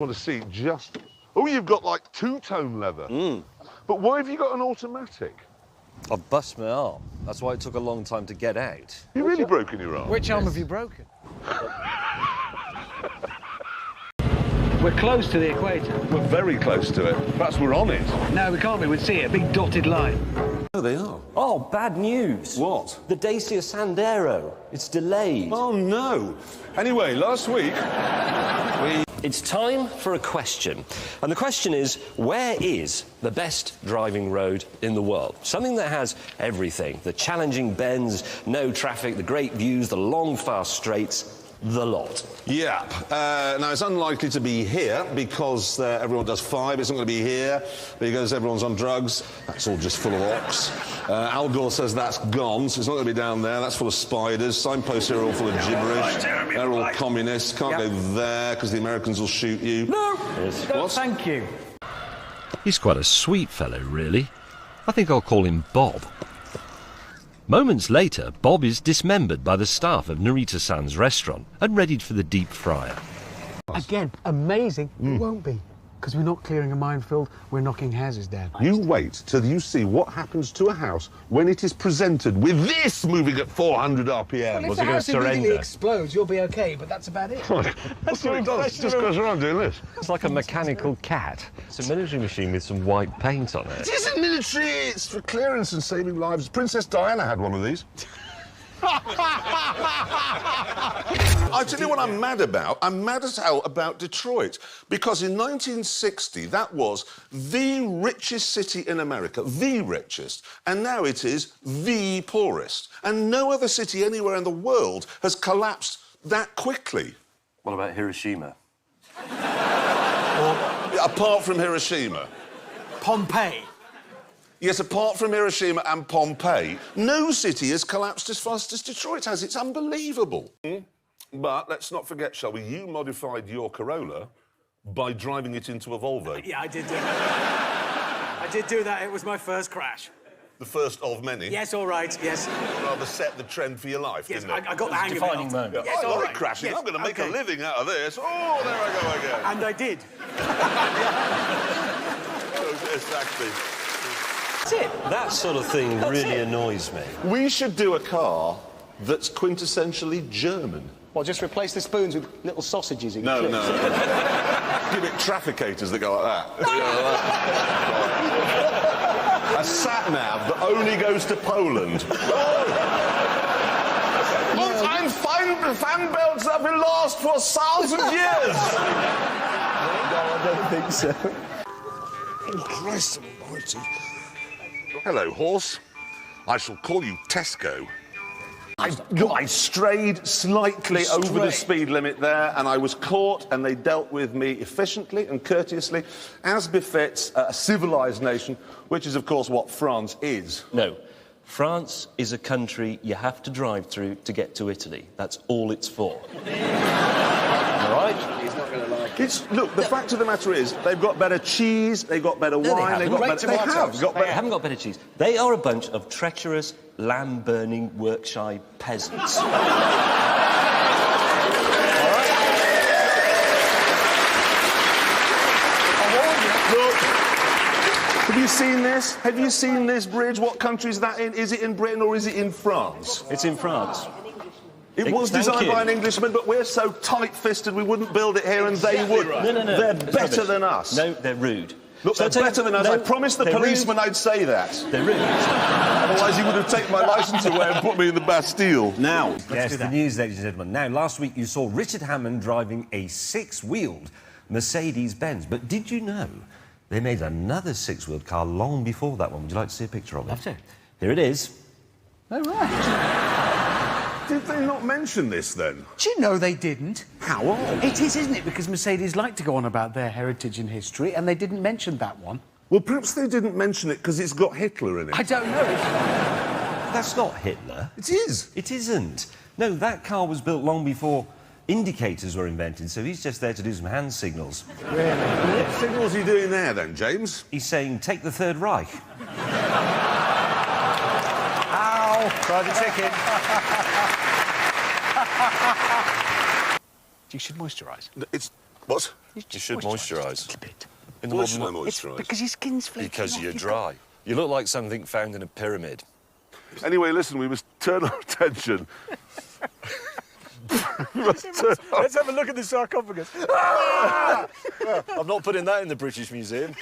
Want to see just... Oh, you've got, like, two-tone leather. But why have you got an automatic? I've bust my arm. That's why it took a long time to get out. You've really broken your arm? Which arm have you broken? We're close to the equator. We're very close to it. Perhaps we're on it. No, we can't be. We'd see it. A big dotted line. Oh, they are. Oh, bad news. What? The Dacia Sandero. It's delayed. Oh, no. Anyway, last week, It's time for a question. And the question is, where is the best driving road in the world? Something that has everything. The challenging bends, no traffic, the great views, the long, fast straights, the lot. Yeah. Now, it's unlikely to be here because everyone does 5. It's not going to be here because everyone's on drugs. That's all just full of ox. Al Gore says that's gone, so it's not going to be down there. That's full of spiders. Signposts here are all full of gibberish. They're all communists. Can't go there because the Americans will shoot you. No! What? Thank you. He's quite a sweet fellow, really. I think I'll call him Bob. Moments later, Bob is dismembered by the staff of Narita-san's restaurant and readied for the deep fryer. Again, amazing. It won't be. Because we're not clearing a minefield, we're knocking houses down. You wait till you see what happens to a house when it is presented with this moving at 400 RPM. Well, Was if he the going to house immediately surrender? explodes, you'll be okay, but that's about it. That's what it does. It just goes around doing this. It's like a mechanical cat. It's a military machine with some white paint on it. It isn't military, it's for clearance and saving lives. Princess Diana had one of these. I tell you what I'm mad about. I'm mad as hell about Detroit. Because in 1960, that was the richest city in America, the richest. And now it is the poorest. And no other city anywhere in the world has collapsed that quickly. What about Hiroshima? Apart from Hiroshima. Pompeii. Yes, apart from Hiroshima and Pompeii, no city has collapsed as fast as Detroit has. It's unbelievable. But let's not forget, shall we, you modified your Corolla by driving it into a Volvo. Yeah, I did do that. I did do that. It was my first crash. The first of many. Yes, all right, yes. Rather set the trend for your life, Yes, didn't it? I got the hang of it. defining moment. Yeah, Yes, I all like right. crashing. Yes, I'm going to make okay. a living out of this. Oh, there I go again. And I did. Exactly. That's it. That sort of thing really annoys me. We should do a car that's quintessentially German. Well, just replace the spoons with little sausages in No, clips. no. Give it trafficators that go like that. A sat-nav that only goes to Poland. I'm fan belts that will last for 1,000 years. No, I don't think so. Oh, Christ almighty. Hello, horse. I shall call you Tesco. I strayed slightly over the speed limit there, and I was caught, and they dealt with me efficiently and courteously, as befits a civilised nation, which is, of course, what France is. No. France is a country you have to drive through to get to Italy. That's all it's for. All right? He's not going to like it. Look, the fact of the matter is, they've got better cheese, they've got better wine, they've got Great better... They tomatoes. have got They better... haven't got better cheese. They are a bunch of treacherous, lamb-burning Yorkshire peasants. Look, have you seen this? Have you seen this bridge? What country is that in? Is it in Britain or is it in France? It's in France. It was Thank designed you. by an Englishman, but we're so tight-fisted we wouldn't build it here and they would. No, no, no. They're It's better rubbish. than us. No, they're rude. Look, So they're I tell you- better than us. no, I promised the they're policeman rude. I'd say that. They're rude. Otherwise he would have taken my licence away and put me in the Bastille. Now, yes, the news, ladies and gentlemen. Now, last week you saw Richard Hammond driving a 6-wheeled Mercedes-Benz. But did you know they made another 6-wheeled car long before that one? Would you like to see a picture of it? Love to. Here it is. Oh, right. Did they not mention this, then? Do you know they didn't? How odd. It is, isn't it? Because Mercedes like to go on about their heritage and history, and they didn't mention that one. Well, perhaps they didn't mention it because it's got Hitler in it. I don't know. That's not Hitler. It is. It isn't. No, that car was built long before indicators were invented, so he's just there to do some hand signals. What signals are you doing there, then, James? He's saying, take the Third Reich. Ow! Try the ticket. You should moisturise. It's What? You should moisturise. In the Why should I modern moisturise? Because your skin's flaking because off, you're you've dry. You look like something found in a pyramid. Anyway, listen, we must turn our attention. Let's have a look at the sarcophagus. I'm not putting that in the British Museum.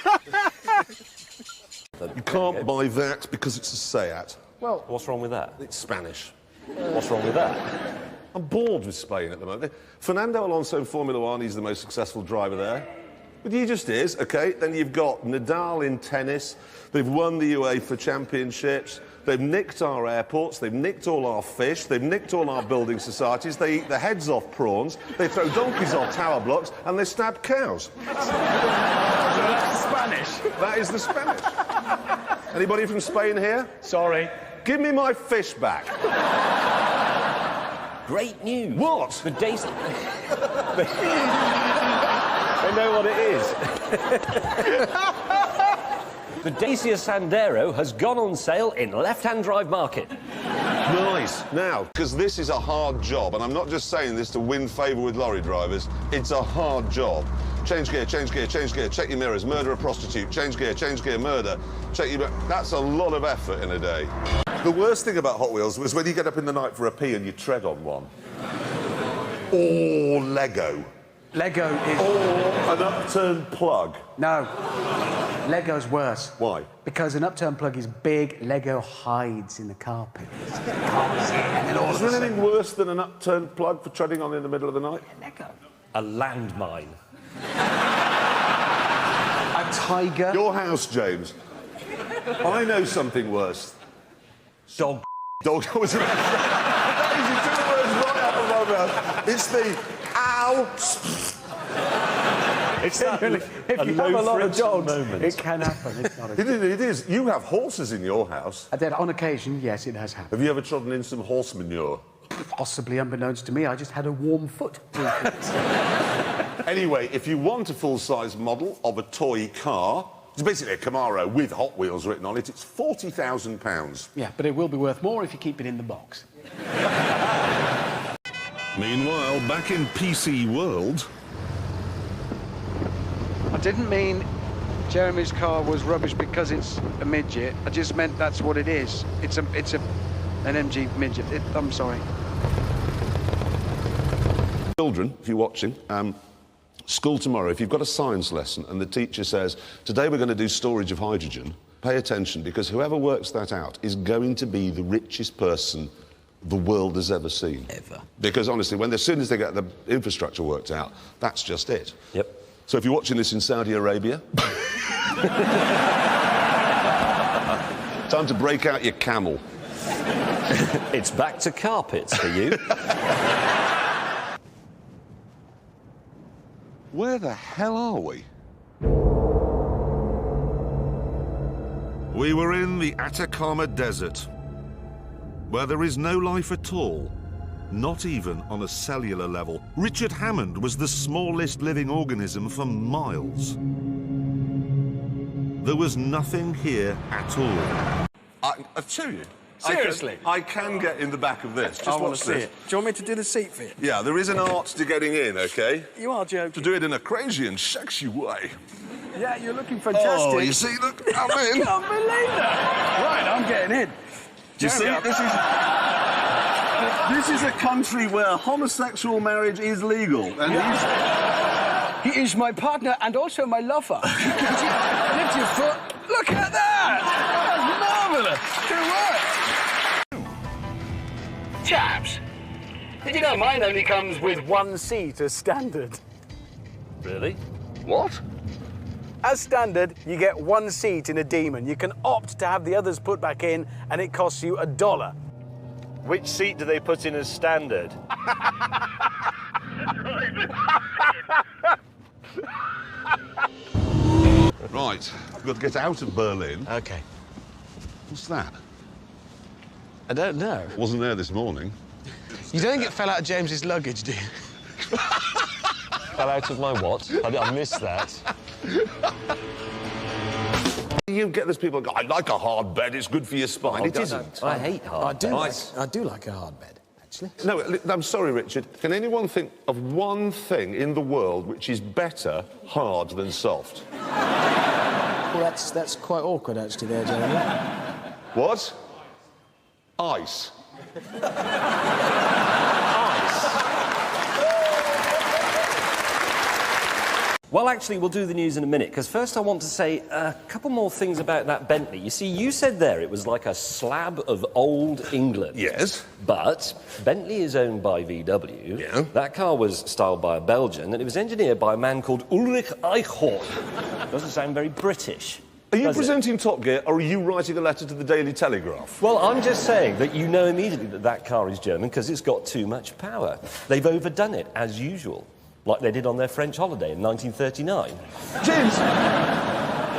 You can't buy that because it's a Seat. Well, what's wrong with that? It's Spanish. What's wrong with that? I'm bored with Spain at the moment. Fernando Alonso in Formula One, he's the most successful driver there. But he just is, OK? Then you've got Nadal in tennis. They've won the UEFA Championships. They've nicked our airports. They've nicked all our fish. They've nicked all our building societies. They eat the heads off prawns. They throw donkeys off tower blocks. And they stab cows. That's Spanish. That is the Spanish. Anybody from Spain here? Sorry. Give me my fish back. Great news. What? The Daisy... They know what it is. The Dacia Sandero has gone on sale in left-hand drive market. Nice. Now, because this is a hard job, and I'm not just saying this to win favour with lorry drivers, it's a hard job. Change gear, change gear, change gear, check your mirrors, murder a prostitute, change gear, murder, check your... That's a lot of effort in a day. The worst thing about Hot Wheels was when you get up in the night for a pee and you tread on one. Or Lego. Lego is... Or an upturned plug. No. Lego's worse. Why? Because an upturned plug is big, Lego hides in the carpet. You can't see it, and then all Is of there a anything worse than an upturned plug for treading on in the middle of the night? Lego. A landmine. A tiger. Your house, James. I know something worse. Dog. Dog was it? That is two words right out of my mouth. It's the ow. It's that If you have a lot of dogs, it can happen. It's not a... It is. You have horses in your house. On occasion, yes, it has happened. Have you ever trodden in some horse manure? Possibly unbeknownst to me, I just had a warm foot. Anyway, if you want a full-size model of a toy car, it's basically a Camaro with Hot Wheels written on it, it's £40,000. Yeah, but it will be worth more if you keep it in the box. Meanwhile, back in PC world... I didn't mean Jeremy's car was rubbish because it's a midget. I just meant that's what it is. It's an MG midget. I'm sorry. Children, if you're watching, school tomorrow, if you've got a science lesson and the teacher says, today we're going to do storage of hydrogen, pay attention, because whoever works that out is going to be the richest person the world has ever seen. Ever. Because honestly, as soon as they get the infrastructure worked out, that's just it. Yep. So if you're watching this in Saudi Arabia... time to break out your camel. It's back to carpets for you. Where the hell are we? We were in the Atacama Desert, where there is no life at all, not even on a cellular level. Richard Hammond was the smallest living organism for miles. There was nothing here at all. I'll show you. Seriously? I can get in the back of this. Just I want watch to see this. it. Do you want me to do the seat for you? Yeah, there is an art to getting in, OK? You are To joking. do it in a crazy and sexy way. Yeah, you're looking fantastic. Oh, you see, look, I'm in. I can't believe that. Right, I'm getting in. You see, this is a country where homosexual marriage is legal. And He is my partner and also my lover. Lift your foot. Look at that! That's marvellous. Good work. Chaps, did you know mine only comes with one seat as standard? Really? What? As standard, you get one seat in a Demon. You can opt to have the others put back in, and it costs you $1. Which seat do they put in as standard? Right, we've got to get out of Berlin. Okay. What's that? I don't know. Wasn't there this morning. You don't think it fell out of James's luggage, do you? Fell out of my what? I missed that. You get those people who go, I like a hard bed, it's good for your spine. It isn't. I hate hard. I do like a hard bed, actually. actually. No, I'm sorry, Richard. Can anyone think of one thing in the world which is better hard than soft? Well, that's quite awkward, actually, there, Jeremy. What? Ice. Well, actually, we'll do the news in a minute, because first I want to say a couple more things about that Bentley. You see, you said there it was like a slab of old England. Yes. But Bentley is owned by VW. Yeah. That car was styled by a Belgian, and it was engineered by a man called Ulrich Eichhorn. Doesn't sound very British. Are you presenting Top Gear, or are you writing a letter to the Daily Telegraph? Well, I'm just saying that you know immediately that that car is German because it's got too much power. They've overdone it, as usual, like they did on their French holiday in 1939.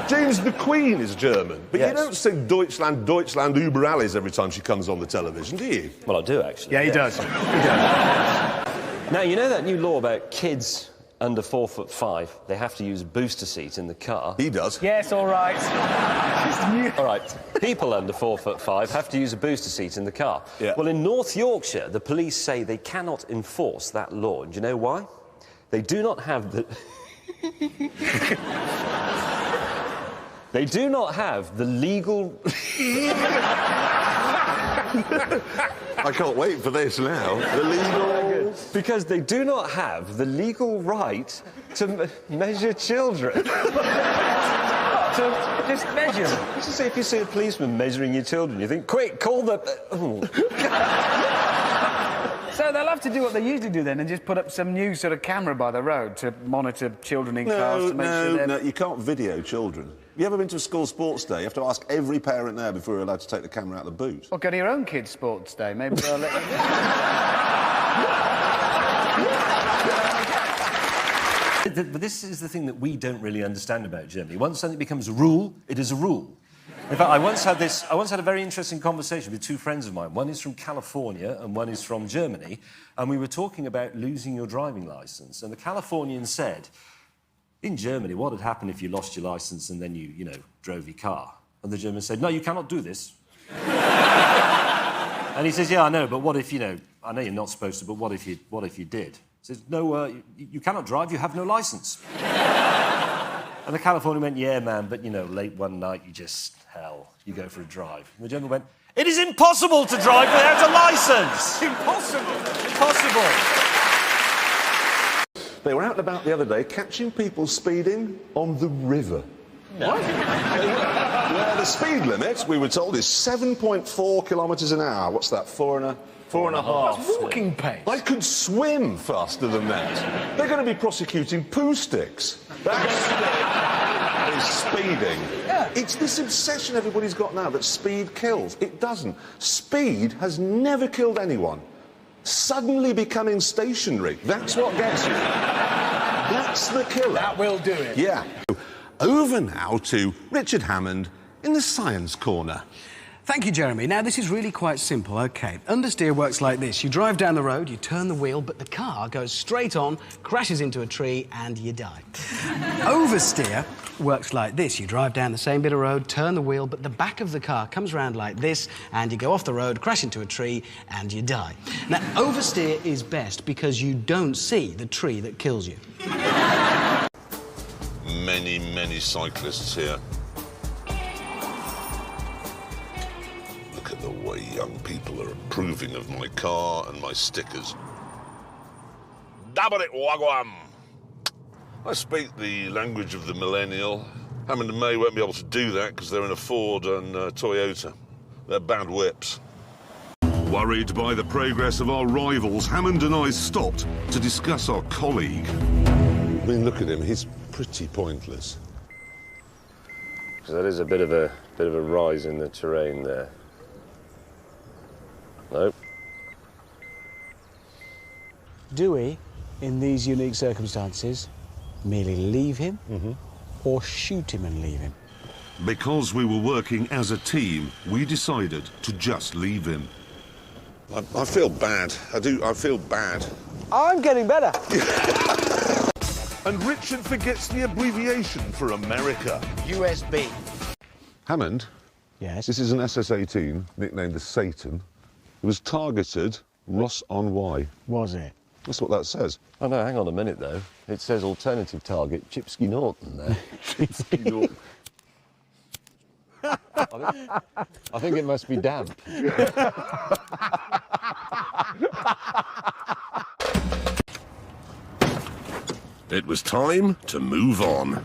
James, the Queen is German, but Yes. you don't sing Deutschland, Deutschland, über alles every time she comes on the television, do you? Well, I do, actually. Yeah, he does. He does. Now, you know that new law about kids under 4'5", they have to use a booster seat in the car? He does. Yes, all right. All right, people under 4'5" have to use a booster seat in the car. Yeah. Well, in North Yorkshire, the police say they cannot enforce that law. And do you know why? They do not have the... They do not have the legal... I can't wait for this now. The legal... Because they do not have the legal right to measure children. To just measure them. Just say if you see a policeman measuring your children, you think, quick, call the... So they'll have to do what they usually do then and just put up some new sort of camera by the road to monitor children in cars to make sure they're... No, you can't video children. You ever been to a school sports day? You have to ask every parent there before you're allowed to take the camera out of the boot. Well, go to your own kids' sports day. Maybe they'll let you... But this is the thing that we don't really understand about Germany. Once something becomes a rule, it is a rule. In fact, I once had a very interesting conversation with two friends of mine. One is from California and one is from Germany, and we were talking about losing your driving licence. And the Californian said, in Germany, what would happen if you lost your licence and then you drove your car? And the German said, no, you cannot do this. And he says, yeah, I know, but what if, I know you're not supposed to, but what if you did? He says, no, you cannot drive, you have no licence. And the Californian went, yeah, man, but, late one night, you go for a drive. And the German went, it is impossible to drive without a licence! Impossible! Impossible! They were out and about the other day catching people speeding on the river. No. What? Well, the speed limit, we were told, is 7.4 kilometres an hour. What's that, four and a half? That's walking pace. I could swim faster than that. They're going to be prosecuting poo sticks. That is speeding. Yeah. It's this obsession everybody's got now that speed kills. It doesn't. Speed has never killed anyone. Suddenly becoming stationary, that's what gets you. That's the killer. That will do it. Yeah. Over now to Richard Hammond in the Science Corner. Thank you, Jeremy. Now, this is really quite simple, OK. Understeer works like this. You drive down the road, you turn the wheel, but the car goes straight on, crashes into a tree, and you die. Oversteer works like this. You drive down the same bit of road, turn the wheel, but the back of the car comes round like this, and you go off the road, crash into a tree, and you die. Now, oversteer is best because you don't see the tree that kills you. Many, many cyclists here. Look at the way young people are approving of my car and my stickers. Dabba it, wagwam! I speak the language of the millennial. Hammond and May won't be able to do that because they're in a Ford and Toyota. They're bad whips. Worried by the progress of our rivals, Hammond and I stopped to discuss our colleague. I mean, look at him. He's pretty pointless. So that is a bit of a rise in the terrain there. Nope. Do we, in these unique circumstances, merely leave him or shoot him and leave him? Because we were working as a team, we decided to just leave him. I feel bad. I do. I feel bad. I'm getting better. And Richard forgets the abbreviation for America. USB. Hammond? Yes? This is an SS-18, nicknamed the Satan. It was targeted Ross on Y. Was it? That's what that says. Oh, no, hang on a minute, though. It says alternative target, Chipsky Norton there. I think it must be damp. It was time to move on.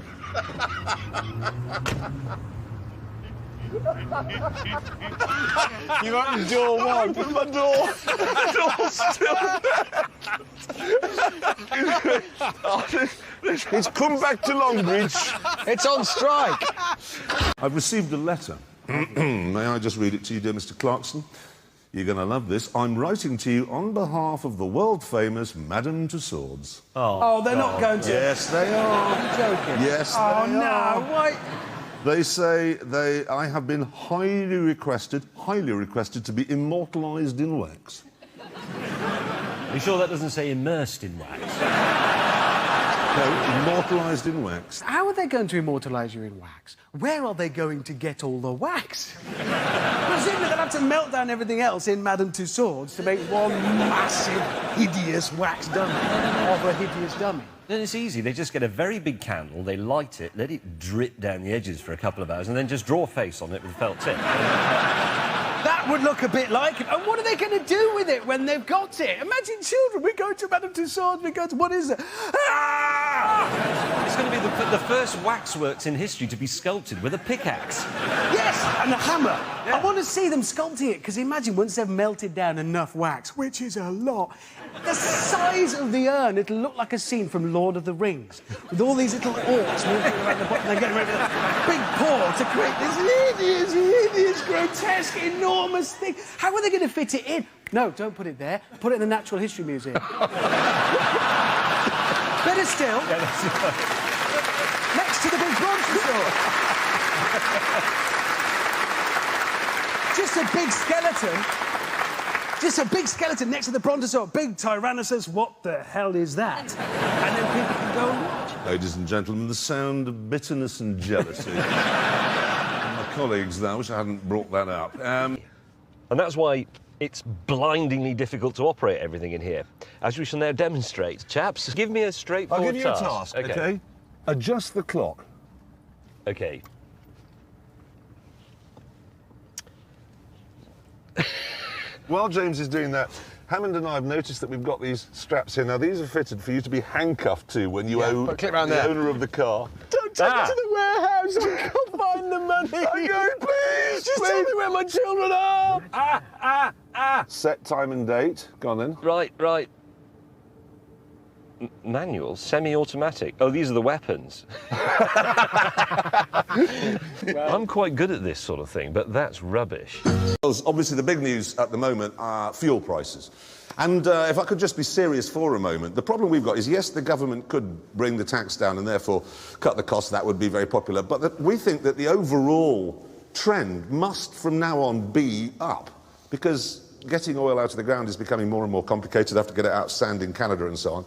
You opened door one. My door's still there. It's come back to Longbridge. It's on strike. I've received a letter. May I just read it to you, dear Mr. Clarkson? You're going to love this. I'm writing to you on behalf of the world-famous Madame Tussauds. Oh, they're not going to... Yes, they are. You're joking. Yes, Oh, they no, are. why... They say I have been highly requested to be immortalised in wax. Are you sure that doesn't say immersed in wax? No, immortalised in wax. How are they going to immortalise you in wax? Where are they going to get all the wax? Presumably they'll have to melt down everything else in Madame Tussauds to make one massive, hideous wax dummy of a hideous dummy. Then it's easy. They just get a very big candle, they light it, let it drip down the edges for a couple of hours, and then just draw a face on it with a felt tip. That would look a bit like it. And what are they going to do with it when they've got it? Imagine children. We go to Madame Tussauds, we go to... What is it? Ah! It's going to be the first waxworks in history to be sculpted with a pickaxe. Yes, and a hammer. Yeah. I want to see them sculpting it, because imagine once they've melted down enough wax, which is a lot, the size of the urn, it'll look like a scene from Lord of the Rings, with all these little orcs walking around the bottom. They're getting ready with a big paw to create this hideous, grotesque, enormous thing. How are they going to fit it in? No, don't put it there. Put it in the Natural History Museum. Better still, next to the big brontosaur. Just a big skeleton. Just a big skeleton next to the brontosaur. Big Tyrannosaurus. What the hell is that? And then people can go and watch. Ladies and gentlemen, the sound of bitterness and jealousy. My colleagues, though, I wish I hadn't brought that up. And that's why it's blindingly difficult to operate everything in here, as we shall now demonstrate. Chaps, give me a straightforward I'll give you a task, OK? Adjust the clock. OK. While James is doing that, Hammond and I have noticed that we've got these straps here. Now, these are fitted for you to be handcuffed to when you own the owner of the car. Don't take it to the warehouse. I can't find the money. OK, please, Just tell me where my children are. Set time and date. Go on, then. Right. Manual, semi-automatic. Oh, these are the weapons. I'm quite good at this sort of thing, but that's rubbish. Obviously, the big news at the moment are fuel prices. And if I could just be serious for a moment, the problem we've got is, yes, the government could bring the tax down and therefore cut the cost. That would be very popular. But we think that the overall trend must, from now on, be up. Because getting oil out of the ground is becoming more and more complicated. They have to get it out of sand in Canada and so on.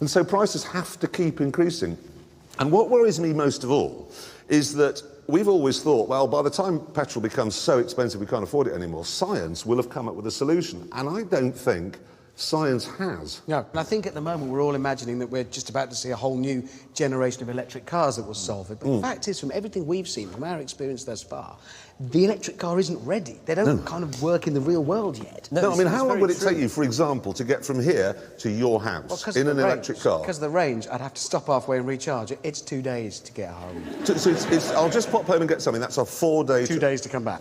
And so prices have to keep increasing. And what worries me most of all is that we've always thought, well, by the time petrol becomes so expensive we can't afford it anymore, science will have come up with a solution. And I don't think science has. No, and I think at the moment we're all imagining that we're just about to see a whole new generation of electric cars that will solve it. But the fact is, from everything we've seen, from our experience thus far, the electric car isn't ready. They don't kind of work in the real world yet. No, I mean, how long would it take you, for example, to get from here to your house in an electric car? Because of the range, I'd have to stop halfway and recharge it. It's 2 days to get home. So I'll just pop home and get something. That's a 4 day... 2 days to come back.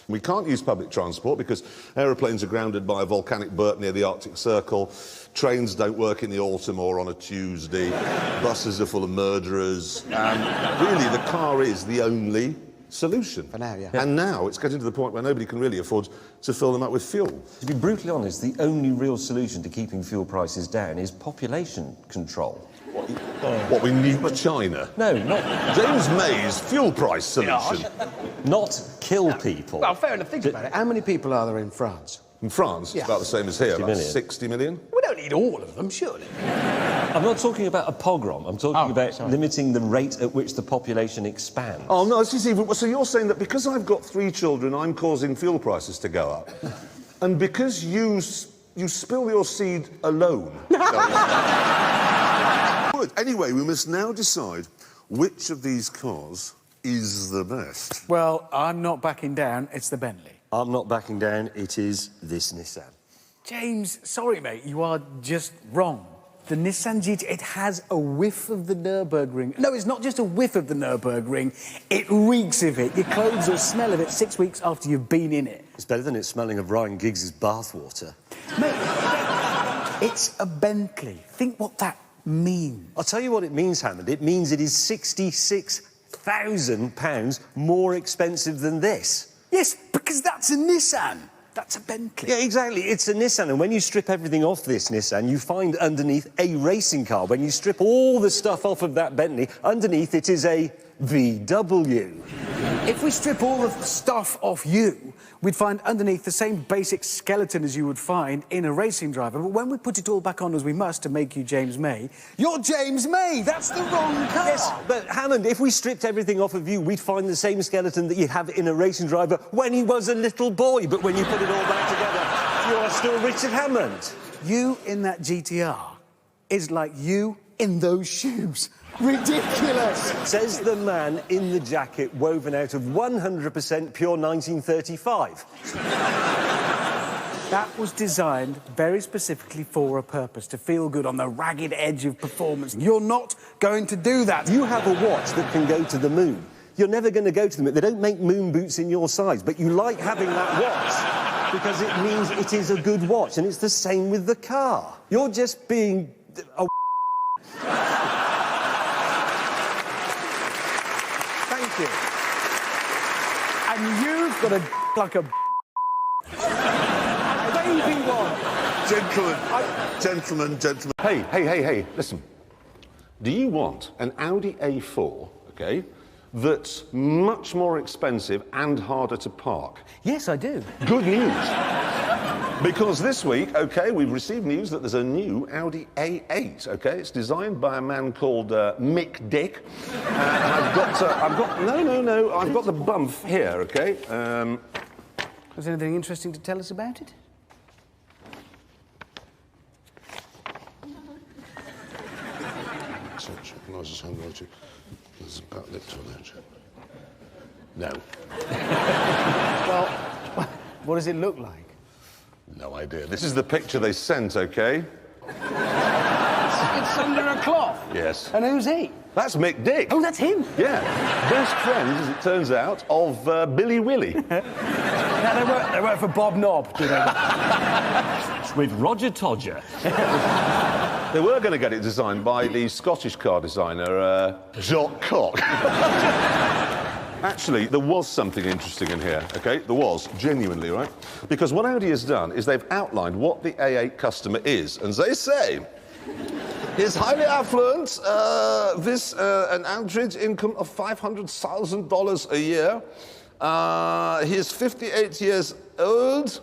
We can't use public transport because aeroplanes are grounded by a volcanic burp near the Arctic Circle. Trains don't work in the autumn or on a Tuesday. Buses are full of murderers. Really, the car is the only solution. For now, yeah. And now it's getting to the point where nobody can really afford to fill them up with fuel. To be brutally honest, the only real solution to keeping fuel prices down is population control. What, we nuke China? No, not... James May's fuel price solution. Not kill people. Well, fair enough. Think about it. How many people are there in France? In France, it's about the same as here, about 60 million. We don't need all of them, surely. I'm not talking about a pogrom. I'm talking about limiting the rate at which the population expands. Oh, no, this is even... So you're saying that because I've got 3 children, I'm causing fuel prices to go up? And because you you spill your seed alone. Good. Anyway, we must now decide which of these cars is the best. Well, I'm not backing down. It's the Bentley. I'm not backing down. It is this Nissan. James, sorry, mate, you are just wrong. The Nissan GT, it has a whiff of the Nürburgring. No, it's not just a whiff of the Nürburgring. It reeks of it. Your clothes will smell of it 6 weeks after you've been in it. It's better than it smelling of Ryan Giggs' bathwater. Mate, it's a Bentley. Think what that means. I'll tell you what it means, Hammond. It means it is £66,000 more expensive than this. Yes, because that's a Nissan. That's a Bentley. Yeah, exactly. It's a Nissan, and when you strip everything off this Nissan, you find underneath a racing car. When you strip all the stuff off of that Bentley, underneath it is a VW. If we strip all the stuff off you, we'd find underneath the same basic skeleton as you would find in a racing driver. But when we put it all back on, as we must, to make you James May, you're James May! That's the wrong car! Yes, but Hammond, if we stripped everything off of you, we'd find the same skeleton that you have in a racing driver when he was a little boy. But when you put it all back together, you are still Richard Hammond. You in that GTR is like you in those shoes. Ridiculous! Says the man in the jacket woven out of 100% pure 1935. That was designed very specifically for a purpose, to feel good on the ragged edge of performance. You're not going to do that. You have a watch that can go to the moon. You're never going to go to the moon. They don't make moon boots in your size, but you like having that watch because it means it is a good watch, and it's the same with the car. You're just being a Thank you. And you've got a like a baby one. Gentlemen. Hey, listen. Do you want an Audi A4, okay, that's much more expensive and harder to park? Yes, I do. Good news. Because this week, okay, we've received news that there's a new Audi A8, okay? It's designed by a man called Mick Dick. I've got the bump here, okay? Was there anything interesting to tell us about it? There's a back lip to it. No. Well, what does it look like? No idea. This is the picture they sent, okay? It's under a cloth. Yes. And who's he? That's Mick Dick. Oh, that's him. Yeah. Best friend, as it turns out, of Billy Willie. Now, they work for Bob Knob, do they? With Roger Todger. They were going to get it designed by the Scottish car designer, Jacques Cock. Actually, there was something interesting in here, OK? There was, genuinely, right? Because what Audi has done is they've outlined what the A8 customer is, and they say he's highly affluent, an average income of $500,000 a year. He's 58 years old,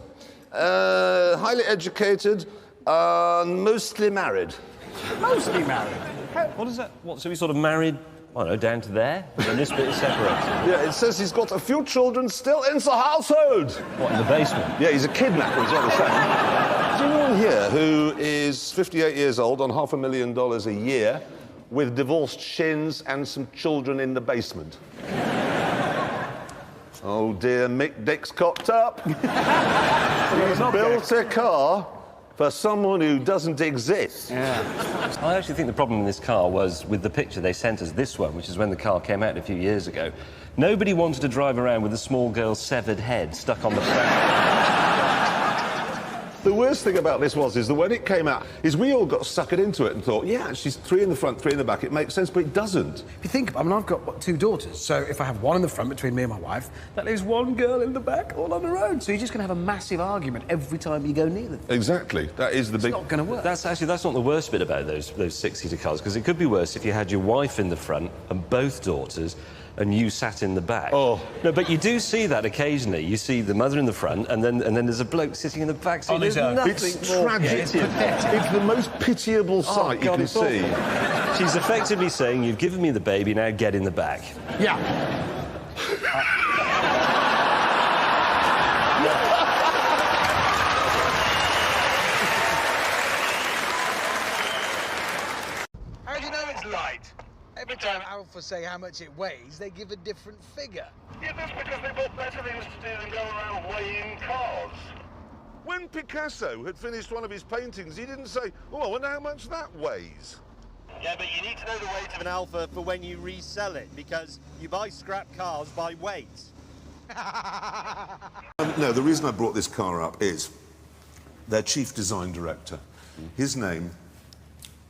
highly educated, mostly married. Mostly married? What is that? What, so he's sort of married, I don't know, down to there? And this bit is separated? Yeah, it says he's got a few children still in the household. What, in the basement? Yeah, he's a kidnapper, is what they're saying. Is anyone here who is 58 years old on $500,000 a year with divorced shins and some children in the basement? Oh dear, Mick Dick's cocked up. He's built a car for someone who doesn't exist. Yeah. I actually think the problem in this car was with the picture they sent us, this one, which is when the car came out a few years ago. Nobody wanted to drive around with a small girl's severed head stuck on the front. The worst thing about this is that when it came out, is we all got suckered into it and thought, yeah, she's 3 in the front, 3 in the back, it makes sense, but it doesn't. If you think about it, I've got 2 daughters, so if I have one in the front between me and my wife, that leaves one girl in the back all on her own. So you're just going to have a massive argument every time you go near them. Exactly. That is the big... It's not going to work. That's not the worst bit about those 6-seater cars, because it could be worse if you had your wife in the front and both daughters and you sat in the back. Oh. No, but you do see that occasionally. You see the mother in the front, and then there's a bloke sitting in the back. So there's nothing It's more... tragic. It's the most pitiable sight you can see. She's effectively saying, you've given me the baby, now get in the back. Yeah. Alfa say how much it weighs, they give a different figure. Yeah, that's because they've got better things to do than go around weighing cars. When Picasso had finished one of his paintings, he didn't say, oh, I wonder how much that weighs. Yeah, but you need to know the weight of an Alfa for when you resell it, because you buy scrap cars by weight. No, the reason I brought this car up is their chief design director. His name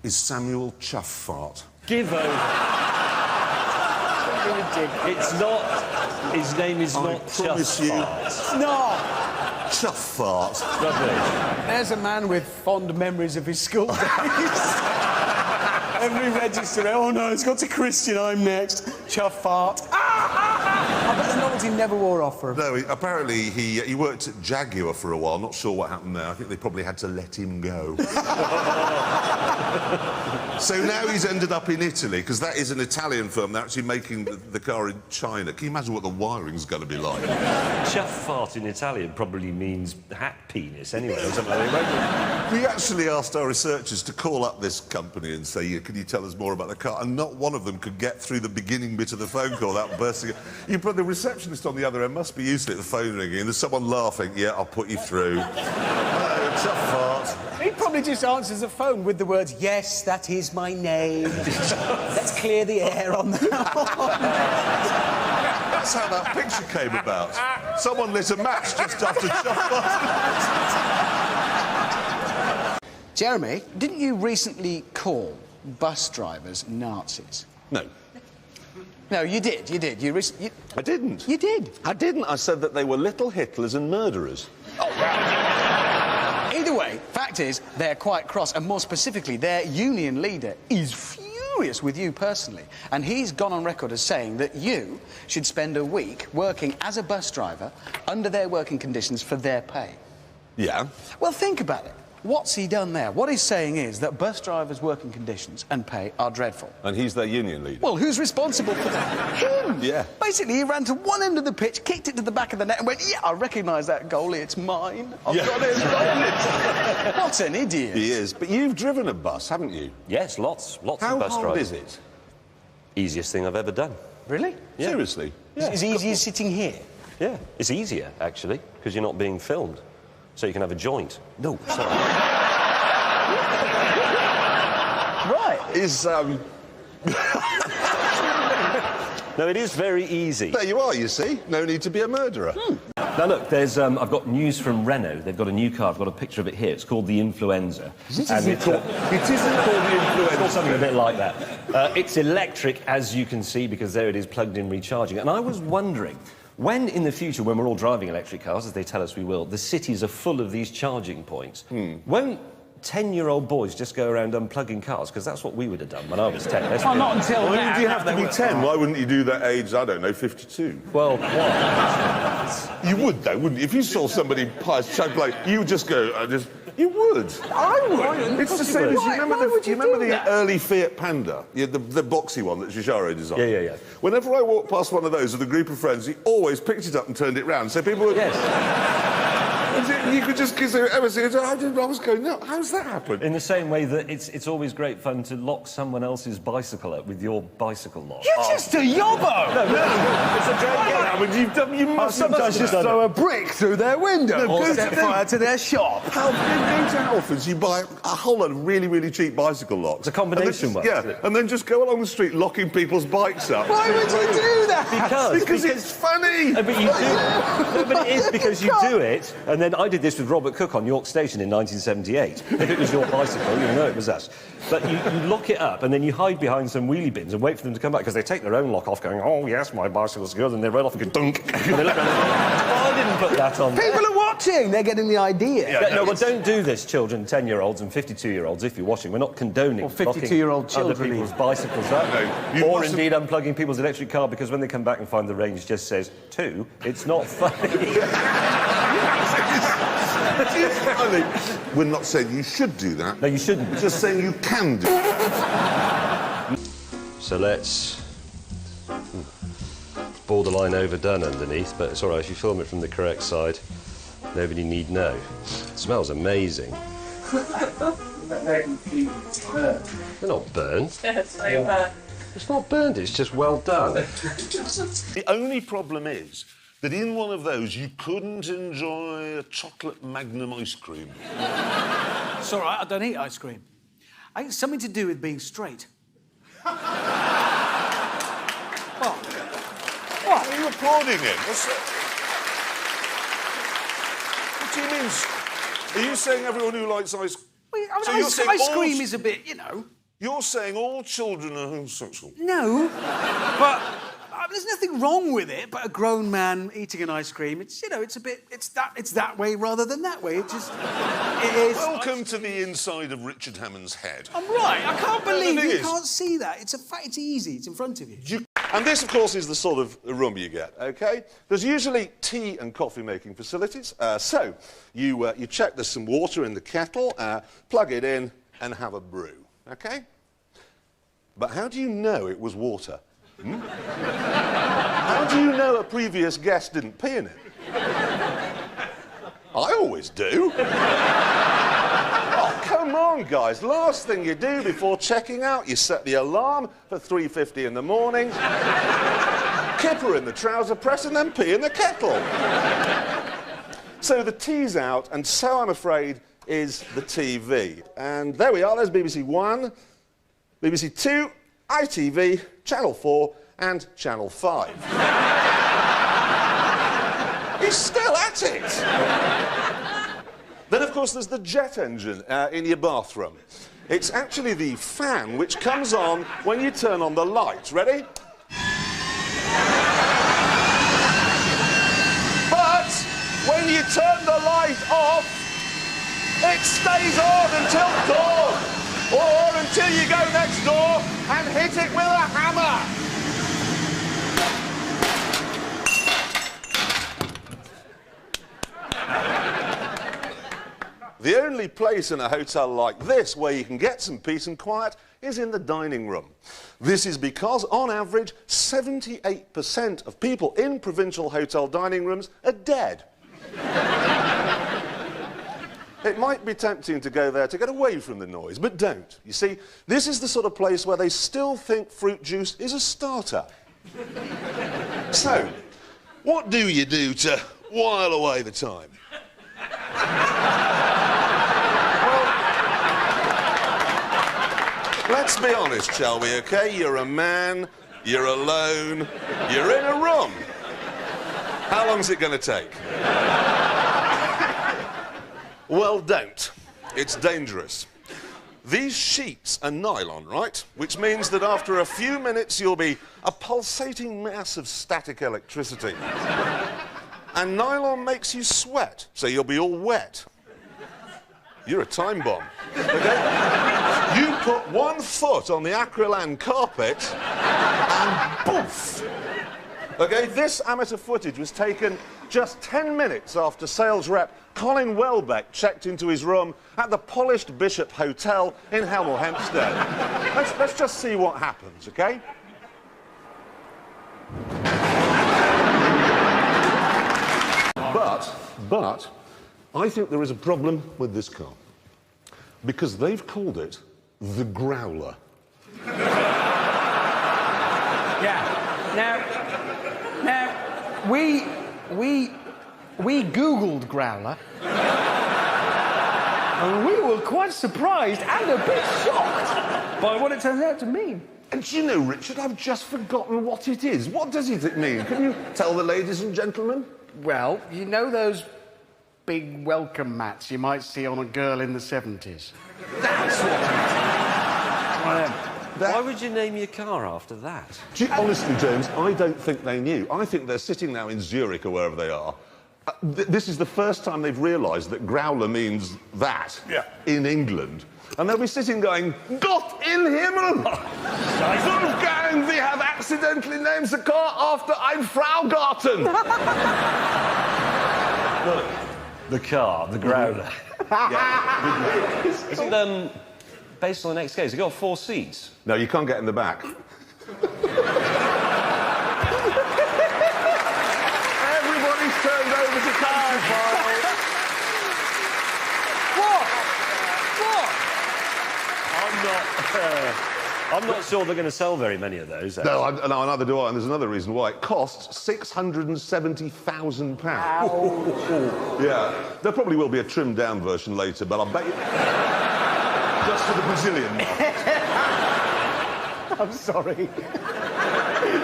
is Samuel Chuff-Fart. Give over. It's not. His name is not promise you. Chuff-Fart. No! Chuff-Fart. Lovely. There's a man with fond memories of his school days. Every register, oh no, it's got to Christian, I'm next. Chuff fart. I bet the novelty never wore off for him. No, apparently he worked at Jaguar for a while. Not sure what happened there. I think they probably had to let him go. So now he's ended up in Italy, because that is an Italian firm. They're actually making the car in China. Can you imagine what the wiring's going to be like? Chuff-Fart in Italian probably means hat penis anyway, or something like that. We actually asked our researchers to call up this company and say, can you tell us more about the car? And not one of them could get through the beginning bit of the phone call without bursting. The receptionist on the other end must be used to it, the phone ringing, and there's someone laughing. Yeah, I'll put you through. Hello, Chuff-Fart. He probably just answers the phone with the words, yes, that is my name. Let's clear the air on that. That's how that picture came about. Someone lit a match just after Chuff-Fart. Jeremy, didn't you recently call bus drivers Nazis? No. No, you did. I didn't. You did. I didn't. I said that they were little Hitlers and murderers. Either way, fact is, they're quite cross, and more specifically, their union leader is furious with you personally, and he's gone on record as saying that you should spend a week working as a bus driver under their working conditions for their pay. Yeah? Well, think about it. What's he done there? What he's saying is that bus drivers' working conditions and pay are dreadful. And he's their union leader. Well, who's responsible for that? Him! Yeah. Basically, he ran to one end of the pitch, kicked it to the back of the net and went, yeah, I recognise that goalie, it's mine. I've got it, What an idiot. He is. But you've driven a bus, haven't you? Yes, lots of bus How hard driving. is it? Easiest thing I've ever done. Really? Yeah. Seriously? Yeah. As easy as sitting here? Yeah, it's easier, actually, because you're not being filmed. So you can have a joint. No, sorry. Right. Is, No, it is very easy. There you are, you see. No need to be a murderer. Now, look, there's, I've got news from Renault. They've got a new car. I've got a picture of it here. It's called the Influenza. It isn't called the Influenza. It's called something a bit like that. It's electric, as you can see, because there it is, plugged in, recharging. And I was wondering, when in the future, when we're all driving electric cars, as they tell us we will, the cities are full of these charging points, won't 10-year-old boys just go around unplugging cars? Because that's what we would have done when I was 10. Well, not until Why now. do you have to be 10? Why wouldn't you do that age, I don't know, 52? Well, what? You would, though, wouldn't you? If you saw somebody chug like, you would just go, you would. I would. It's the same as, Why you remember the early Fiat Panda? Yeah, the boxy one that Giugiaro designed? Yeah. Whenever I walked past one of those with a group of friends, he always picked it up and turned it round. So people would... Yes. You could just... Because I was going, no, how's that happen? In the same way that it's always great fun to lock someone else's bicycle up with your bicycle lock. You're just a yobbo! No, it's a great game. You must Sometimes just throw a brick through their window No, or go set to fire to their shop. How big go to Halfords, you buy a whole lot of really, really cheap bicycle locks. It's a combination one. Yeah, and then just go along the street locking people's bikes up. Why would you do that? Because it's funny! No, but you do. No, but it is because you do it, and then I did this with Robert Cook on York Station in 1978. If it was your bicycle, you know it was us. But you lock it up, and then you hide behind some wheelie bins and wait for them to come back, because they take their own lock off, going, oh, yes, my bicycle's good, and they run off and go, dunk. And they look around and go, oh, I didn't put that on there. People are watching. They're getting the idea. Yeah, no, well, don't do this, children, 10-year-olds and 52-year-olds, if you're watching. We're not condoning Or 52-year-old other children. people's bicycles up. you Or mustn't- indeed unplugging people's electric car, because when they come back and find the range just says 2, it's not funny. It's funny. We're not saying you should do that. No, you shouldn't. We're just saying you can do it. So let's... borderline overdone underneath, but it's all right if you film it from the correct side. Nobody need know. It smells amazing. They're not burnt. Yeah, so It's not burned, it's just well done. The only problem is that in one of those you couldn't enjoy a chocolate Magnum ice cream. It's all right, I don't eat ice cream. I think it's something to do with being straight. What? What? Are you applauding him? What do you mean? Are you saying everyone who likes ice cream? Well, ice cream is a bit, you know... You're saying all children are homosexual? No, but there's nothing wrong with it. But a grown man eating an ice cream, it's, you know, it's a bit, it's that way rather than that way. It is. Welcome to the inside of Richard Hammond's head. I'm right. I can't believe you can't see that. It's easy. It's in front of you. And this, of course, is the sort of room you get, OK? There's usually tea and coffee-making facilities. So you check there's some water in the kettle, plug it in and have a brew. OK? But how do you know it was water? Hmm? How do you know a previous guest didn't pee in it? I always do. Oh, come on, guys. Last thing you do before checking out, you set the alarm for 3:50 in the morning, kipper in the trouser press, and then pee in the kettle. So the tea's out, and so I'm afraid is the TV. And there we are, there's BBC One, BBC Two, ITV, Channel 4 and Channel 5. He's still at it! Then, of course, there's the jet engine in your bathroom. It's actually the fan which comes on when you turn on the light. Ready? But when you turn the light off, it stays on until dawn, or until you go next door and hit it with a hammer. The only place in a hotel like this where you can get some peace and quiet is in the dining room. This is because, on average, 78% of people in provincial hotel dining rooms are dead. It might be tempting to go there to get away from the noise, but don't. You see, this is the sort of place where they still think fruit juice is a starter. So, what do you do to while away the time? Well, let's be honest, shall we, OK? You're a man, you're alone, you're in a room. How long's it going to take? Well, don't. It's dangerous. These sheets are nylon, right? Which means that after a few minutes you'll be a pulsating mass of static electricity. And nylon makes you sweat, so you'll be all wet. You're a time bomb, okay? You put 1 foot on the acrylan carpet and poof! Okay, this amateur footage was taken just 10 minutes after sales rep Colin Welbeck checked into his room at the Polished Bishop Hotel in Hemel Hempstead. Let's just see what happens, okay? But, I think there is a problem with this car. Because they've called it the Growler. Yeah. Now, we Googled Growler. And we were quite surprised and a bit shocked by what it turns out to mean. And do you know, Richard, I've just forgotten what it is. What does it mean? Can you tell the ladies and gentlemen? Well, you know those big welcome mats you might see on a girl in the 70s? That's what it is. Why would you name your car after that? Honestly, James, I don't think they knew. I think they're sitting now in Zurich or wherever they are. This is the first time they've realised that Growler means that in England. And they'll be sitting going, Gott in Himmel! Wolfgang, we have accidentally named the car after ein Fraugarten! The car, the Growler. Is it based on the next case? Has it got 4 seats? No, you can't get in the back. Everybody's turned over to cars, What? I'm not... I'm not sure they're going to sell very many of those. No, no, neither do I, and there's another reason why. It costs £670,000. Yeah, there probably will be a trimmed-down version later, but I'll bet you... just for the Brazilian market. I'm sorry.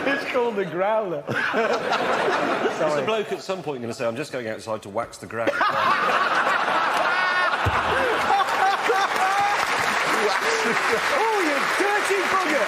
It's called the growler. There's a bloke at some point going to say, I'm just going outside to wax the ground. Oh, you dirty bugger!